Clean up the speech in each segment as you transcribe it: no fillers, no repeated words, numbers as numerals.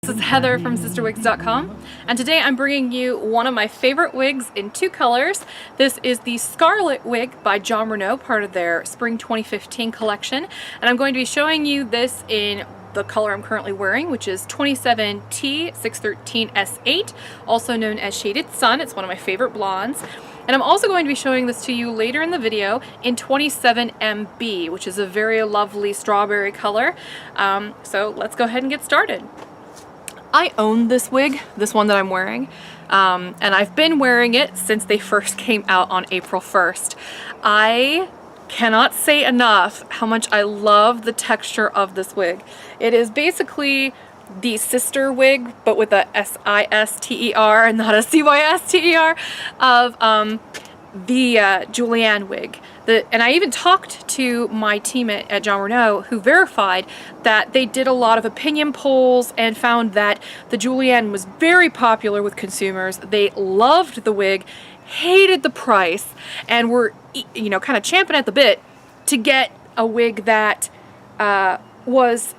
This is Heather from CysterWigs.com, and today I'm bringing you one of my favorite wigs in two colors. This is the Scarlett wig by Jon Renau, part of their Spring 2015 collection, and I'm going to be showing you this in the color I'm currently wearing, which is 27T613S8, also known as Shaded Sun. It's one of my favorite blondes. And I'm also going to be showing this to you later in the video in 27MB, which is a very lovely strawberry color. So let's go ahead and get started. I own this wig, this one that I'm wearing, and I've been wearing it since they first came out on April 1st. I cannot say enough how much I love the texture of this wig. It is basically the Cyster wig, but with a S-I-S-T-E-R and not a C-Y-S-T-E-R, of the Julianne wig. And I even talked to my team at Jon Renau, who verified that they did a lot of opinion polls and found that the Julianne was very popular with consumers. They loved the wig, hated the price, and were, you know, kind of champing at the bit to get a wig that was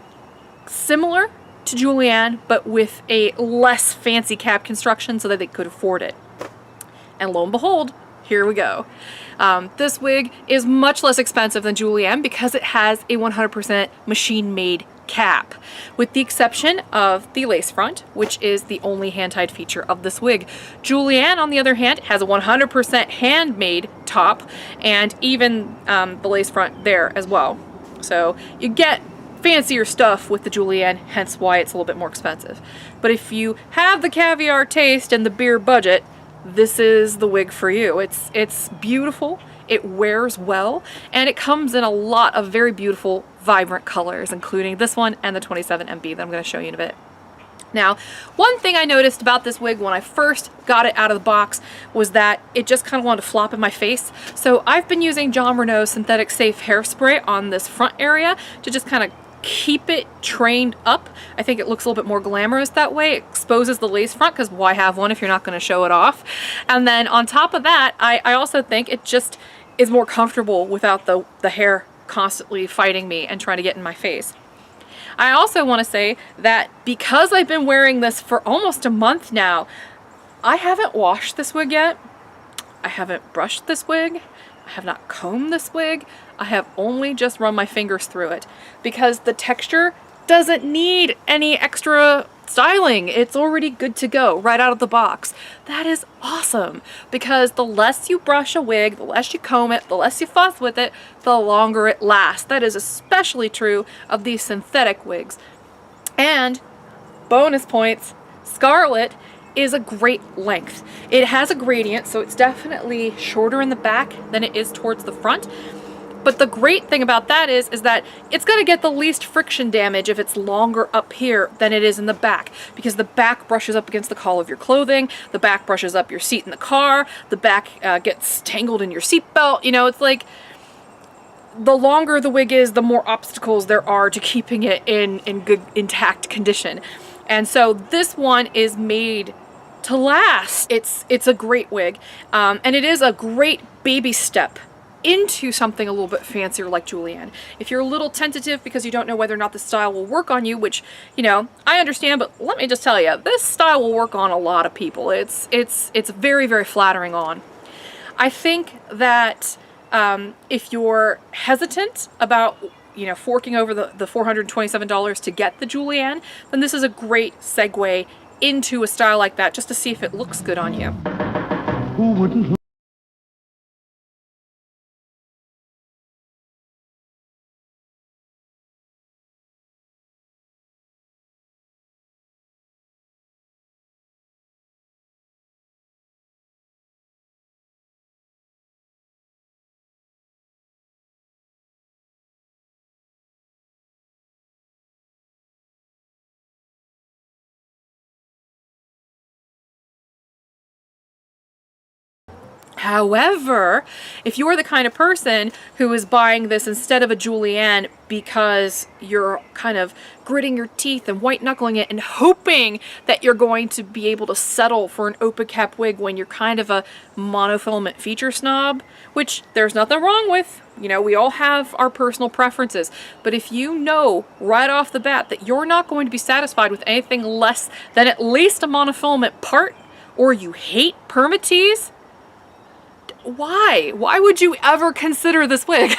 similar to Julianne, but with a less fancy cap construction so that they could afford it. And lo and behold, here we go. This wig is much less expensive than Julianne because it has a 100% machine-made cap, with the exception of the lace front, which is the only hand-tied feature of this wig. Julianne, on the other hand, has a 100% handmade top, and even the lace front there as well. So you get fancier stuff with the Julianne, hence why it's a little bit more expensive. But if you have the caviar taste and the beer budget, this is the wig for you. It's beautiful, it wears well, and it comes in a lot of very beautiful, vibrant colors, including this one and the 27MB that I'm going to show you in a bit. Now, one thing I noticed about this wig when I first got it out of the box was that it just kind of wanted to flop in my face. So I've been using Jon Renau's Synthetic Safe Hairspray on this front area to just kind of keep it trained up. I think it looks a little bit more glamorous that way. It exposes the lace front, because why have one if you're not going to show it off? And then on top of that, I also think it just is more comfortable without the hair constantly fighting me and trying to get in my face. I also want to say that because I've been wearing this for almost a month now, I haven't washed this wig yet. I haven't brushed this wig. I have not combed this wig. I have only just run my fingers through it because the texture doesn't need any extra styling. It's already good to go right out of the box. That is awesome, because the less you brush a wig, the less you comb it, the less you fuss with it, the longer it lasts. That is especially true of these synthetic wigs. And bonus points, Scarlett is a great length. It has a gradient, so it's definitely shorter in the back than it is towards the front. But the great thing about that is that it's going to get the least friction damage if it's longer up here than it is in the back, because the back brushes up against the collar of your clothing, the back brushes up your seat in the car, the back gets tangled in your seatbelt. You know, it's like the longer the wig is, the more obstacles there are to keeping it in good, intact condition. And so this one is made to last. It's a great wig, and it is a great baby step into something a little bit fancier like Julianne. If you're a little tentative because you don't know whether or not the style will work on you, which, you know, I understand, but let me just tell you, this style will work on a lot of people. It's very, very flattering on. I think that if you're hesitant about, you know, forking over the $427 to get the Julianne, then this is a great segue into a style like that, just to see if it looks good on you. Who wouldn't? However, if you're the kind of person who is buying this instead of a julienne because you're kind of gritting your teeth and white knuckling it and hoping that you're going to be able to settle for an open cap wig when you're kind of a monofilament feature snob, which there's nothing wrong with, you know, we all have our personal preferences, but if you know right off the bat that you're not going to be satisfied with anything less than at least a monofilament part, or you hate permatease, why would you ever consider this wig?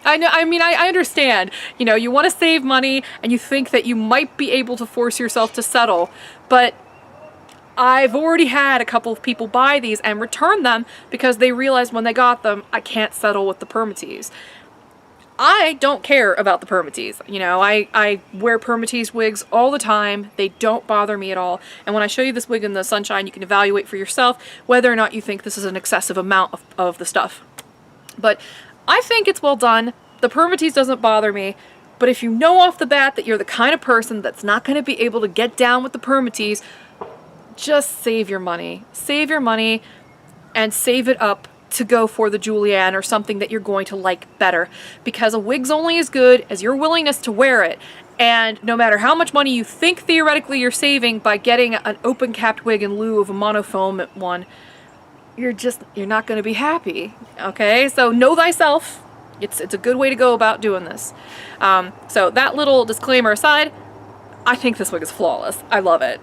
I understand, you know, you want to save money and you think that you might be able to force yourself to settle, but I've already had a couple of people buy these and return them because they realized when they got them, I can't settle with the permatease. I don't care about the permatease. You know, I wear permatease wigs all the time. They don't bother me at all. And when I show you this wig in the sunshine, you can evaluate for yourself whether or not you think this is an excessive amount of the stuff. But I think it's well done. The permatease doesn't bother me. But if you know off the bat that you're the kind of person that's not going to be able to get down with the permatease, just save your money. Save your money and save it up to go for the julienne or something that you're going to like better, because a wig's only as good as your willingness to wear it. And no matter how much money you think theoretically you're saving by getting an open capped wig in lieu of a monofilament one, you're not going to be happy. Okay, so know thyself. It's a good way to go about doing this. So that little disclaimer aside, I think this wig is flawless. I love it.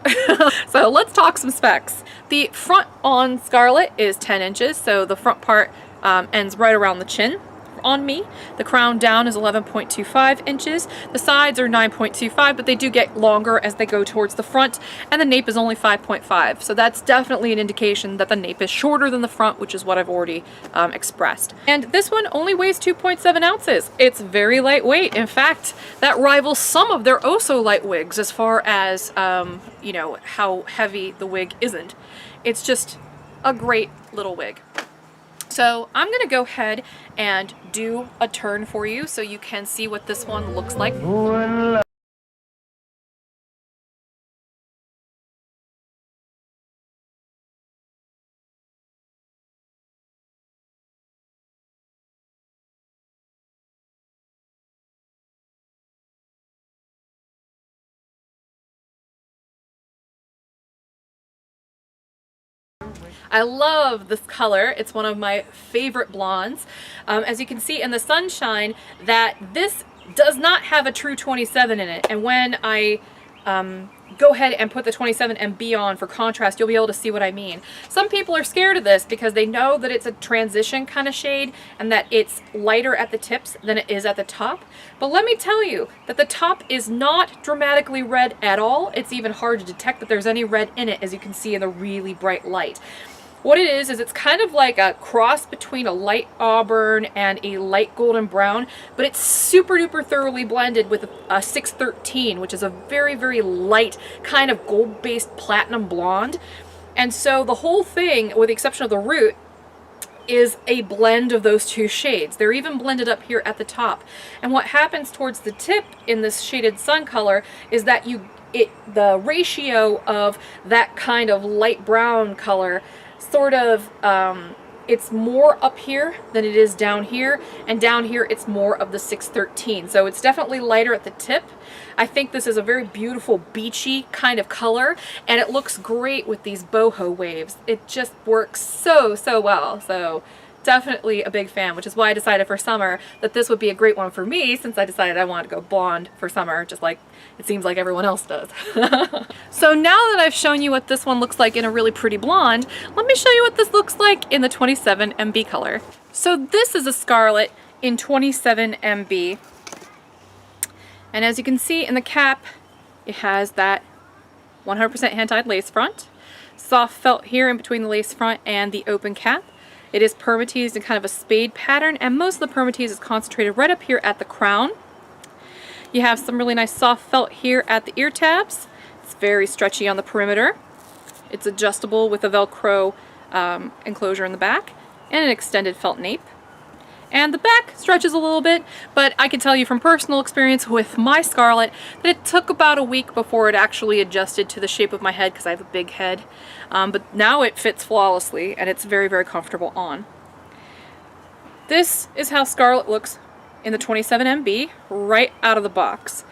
So let's talk some specs. The front on Scarlett is 10 inches, so the front part ends right around the chin on me. The crown down is 11.25 inches. The sides are 9.25, but they do get longer as they go towards the front, and the nape is only 5.5. So that's definitely an indication that the nape is shorter than the front, which is what I've already expressed. And this one only weighs 2.7 ounces. It's very lightweight. In fact, that rivals some of their oh-so-light wigs as far as, you know, how heavy the wig isn't. It's just a great little wig. So I'm going to go ahead and do a turn for you so you can see what this one looks like. I love this color. It's one of my favorite blondes. As you can see in the sunshine, that this does not have a true 27 in it. And when I go ahead and put the 27MB on for contrast, you'll be able to see what I mean. Some people are scared of this because they know that it's a transition kind of shade and that it's lighter at the tips than it is at the top. But let me tell you that the top is not dramatically red at all. It's even hard to detect that there's any red in it, as you can see in the really bright light. What it is it's kind of like a cross between a light auburn and a light golden brown, but it's super duper thoroughly blended with a 613, which is a very, very light kind of gold-based platinum blonde. And so the whole thing, with the exception of the root, is a blend of those two shades. They're even blended up here at the top. And what happens towards the tip in this shaded sun color is that the ratio of that kind of light brown color sort of, it's more up here than it is down here, and down here it's more of the 613. So it's definitely lighter at the tip. I think this is a very beautiful beachy kind of color, and it looks great with these boho waves. It just works so, so well. So definitely a big fan, which is why I decided for summer that this would be a great one for me, since I decided I wanted to go blonde for summer, just like it seems like everyone else does. So now that I've shown you what this one looks like in a really pretty blonde, let me show you what this looks like in the 27MB color. So this is a Scarlett in 27MB. And as you can see in the cap, it has that 100% hand-tied lace front, soft felt here in between the lace front and the open cap. It is permateased in kind of a spade pattern, and most of the permatease is concentrated right up here at the crown. You have some really nice soft felt here at the ear tabs. It's very stretchy on the perimeter. It's adjustable with a Velcro enclosure in the back and an extended felt nape. And the back stretches a little bit, but I can tell you from personal experience with my Scarlett that it took about a week before it actually adjusted to the shape of my head because I have a big head. But now it fits flawlessly and it's very, very comfortable on. This is how Scarlett looks in the 27MB right out of the box.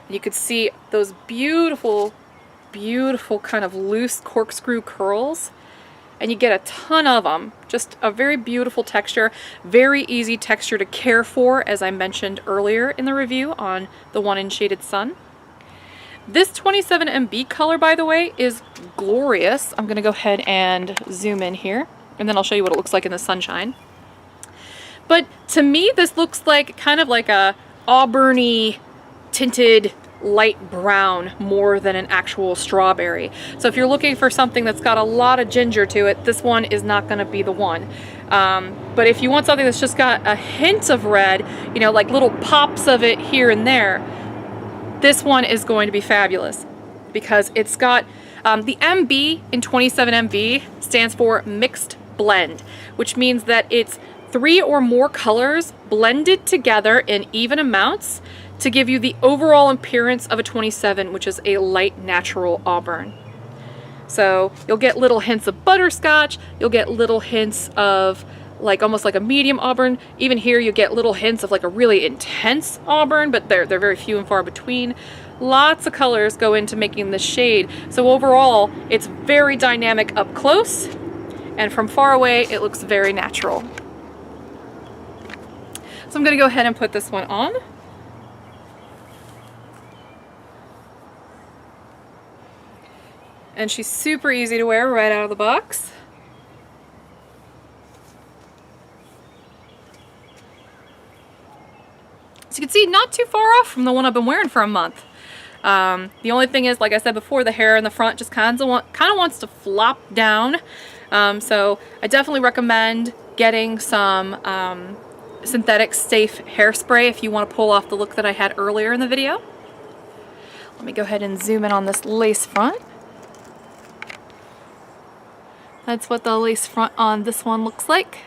You could see those beautiful, beautiful kind of loose corkscrew curls. And you get a ton of them. Just a very beautiful texture, very easy texture to care for, as I mentioned earlier in the review on the one in Shaded Sun. This 27MB color, by the way, is glorious. I'm gonna go ahead and zoom in here, and then I'll show you what it looks like in the sunshine. But to me, this looks like kind of like a auburny tinted light brown more than an actual strawberry. So if you're looking for something that's got a lot of ginger to it, this one is not going to be the one. But if you want something that's just got a hint of red, you know, like little pops of it here and there, this one is going to be fabulous because it's got the MB in 27MV stands for mixed blend, which means that it's 3 or more colors blended together in even amounts to give you the overall appearance of a 27, which is a light natural auburn. So you'll get little hints of butterscotch, you'll get little hints of like almost like a medium auburn. Even here you get little hints of like a really intense auburn, but they're very few and far between. Lots of colors go into making this shade. So overall, it's very dynamic up close, and from far away, it looks very natural. So I'm gonna go ahead and put this one on. And she's super easy to wear right out of the box. As you can see, not too far off from the one I've been wearing for a month. The only thing is, like I said before, the hair in the front just kind of wants to flop down. So I definitely recommend getting some synthetic safe hairspray if you want to pull off the look that I had earlier in the video. Let me go ahead and zoom in on this lace front. That's what the lace front on this one looks like.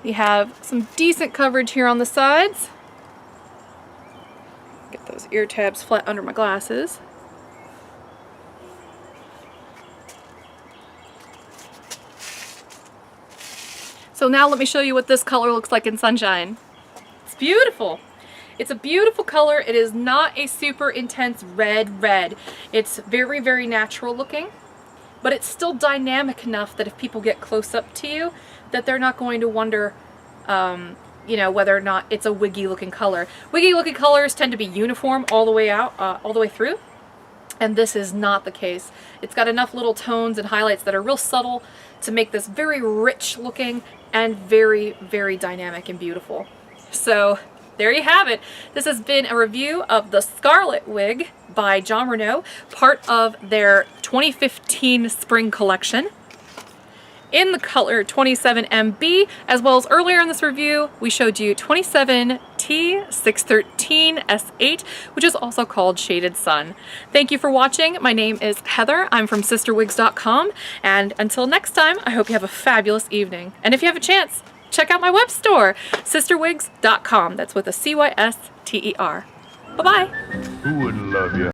We have some decent coverage here on the sides. Get those ear tabs flat under my glasses. So now let me show you what this color looks like in sunshine. It's beautiful. It's a beautiful color. It is not a super intense red. It's very, very natural looking, but it's still dynamic enough that if people get close up to you, that they're not going to wonder, you know, whether or not it's a wiggy looking color. Wiggy looking colors tend to be uniform all the way out, all the way through, and this is not the case. It's got enough little tones and highlights that are real subtle to make this very rich looking and very, very dynamic and beautiful. So there you have it. This has been a review of the Scarlett wig by Jon Renau, part of their 2015 spring collection, in the color 27MB, as well as earlier in this review, we showed you 27T613S8, which is also called Shaded Sun. Thank you for watching. My name is Heather. I'm from CysterWigs.com, and until next time, I hope you have a fabulous evening. And if you have a chance, check out my web store, CysterWigs.com. That's with a CYSTER. Bye-bye. Who wouldn't love you?